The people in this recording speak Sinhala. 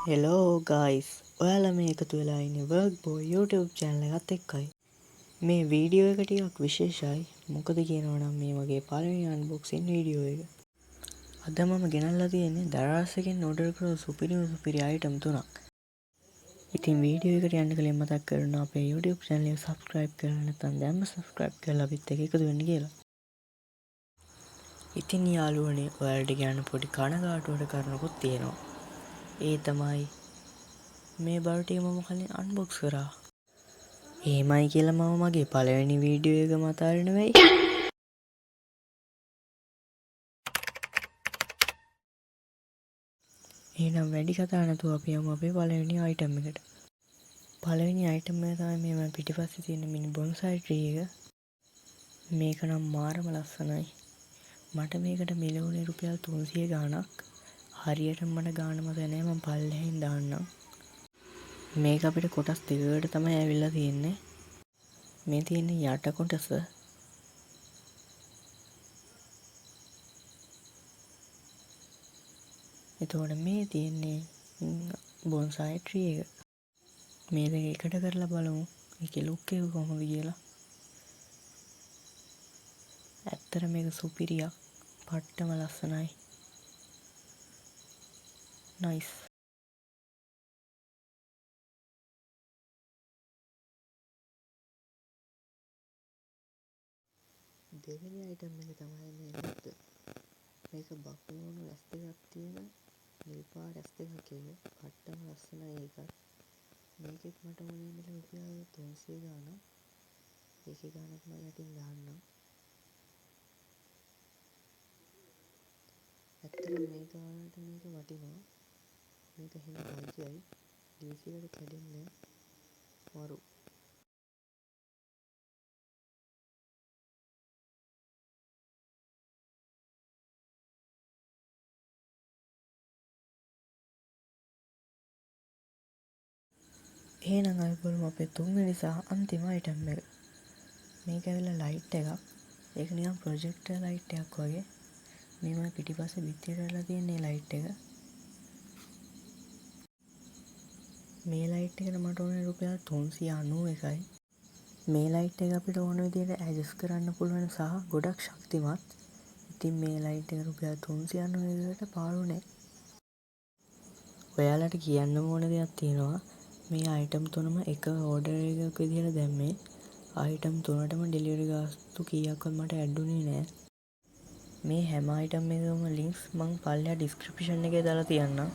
හෙලෝ ගයිස්, ඔයාලා මේ එකතු වෙලා ඉන්නේ වර්ක්බෝයි YouTube channel එකත් එක්කයි. මේ වීඩියෝ එක ටිකක් විශේෂයි. මොකද කියනවා නම් මේ වගේ පළවෙනි අන්බොක්සින් වීඩියෝ එක. අද මම ගෙනල්ලා තියෙන්නේ දරාස් එකෙන් ඕඩර් කරපු සුපිරි අයිටම් 3ක්. ඉතින් වීඩියෝ එකට යන්න කලින් මතක් කරනවා අපේ YouTube channel එක subscribe කරලා නැත්නම් දැන්ම subscribe කරලා අපිත් එක්ක එකතු වෙන්න කියලා. ඉතින් යාළුවනේ, ඔයාලට කියන්න පොඩි කනගාටුවට කාරණාවක් තියෙනවා. ඒ තමයි මේ බරටිය මම කලින් අන්බොක්ස් කරා. එහෙමයි කියලා මම මගේ පළවෙනි වීඩියෝ එක මතාරින්න වෙයි. එහෙනම් වැඩි කතා නැතුව අපි යමු අපේ පළවෙනි අයිටම් එකට. පළවෙනි අයිටම් එක තමයි මේ පිටිපස්සේ තියෙන මිනි බොන්සයි ට්‍රී එක. මේක නම් මාරම ලස්සනයි. මට මේකට මිල වුණේ රුපියල් 300 ගාණක්. හරියටම මට ගාණ මතක නැහැ, මම පල්ලෙහින් දාන්නම්. මේක අපිට කොටස් දෙකකට තමයි ඇවිල්ලා තියෙන්නේ. මේ තියෙන්නේ යට කොටස. එතකොට මේ තියෙන්නේ බොන්සයි ට්‍රී එක. මේ දෙක එකට කරලා බලමු මේකේ ලුක් එක කොහොමද කියලා. ඇත්තට මේක සුපිරියක්. පට්ටම ලස්සනයි. නයිස්. දෙවෙනි අයිටම් එක තමයි මේ නෙත්. මේක බකුණු ඇස් දෙකක් තියෙන නිල් පාට ඇස් දෙකක් එක. පට්ටම ලස්සනයි ඒකත්. මේකෙත් මට ඕනේ මිල රුපියල් 300 ගාණක්. ඒකේ ගාණක් මම යටින් දාන්නම්. ඇත්තටම මේ ගාණට මේක වටිනවා. මේක හිම රාජ්‍යයි. DC එකට කැඩෙන්නේ මරු. එහෙනම් අපි බලමු අපේ තුන්වෙනි සහ අන්තිම අයිටම් එක. මේක ඇවිල්ලා ලයිට් එකක්. ඒක නිකන් ප්‍රොජෙක්ටර් ලයිට් එකක් වගේ. මේවා පිටිපස්සේ බිත්තියට කරලා තියෙන ලයිට් එක. මේ ලයිට් එකට මට ඕනේ රුපියල් 391යි. මේ ලයිට් එක අපිට ඕන විදිහට ඇඩ්ජස්ට් කරන්න පුළුවන් සහ ගොඩක් ශක්තිමත්. ඉතින් මේ ලයිට් එක රුපියල් 391කට පාඩු නෑ. ඔයාලට කියන්න ඕන දෙයක් තියෙනවා. මේ අයිටම් තුනම එක ඕඩර් එකක විදිහට දැම්මේ. අයිටම් තුනටම ඩෙලිවරි ගාස්තු කීයක්වත් මට ඇඩ් වුණේ නෑ. මේ හැම අයිටම් එකකම ලින්ක්ස් මම පල්ලෙහා ඩිස්ක්‍රිප්ෂන් එකේ දාලා තියන්නම්.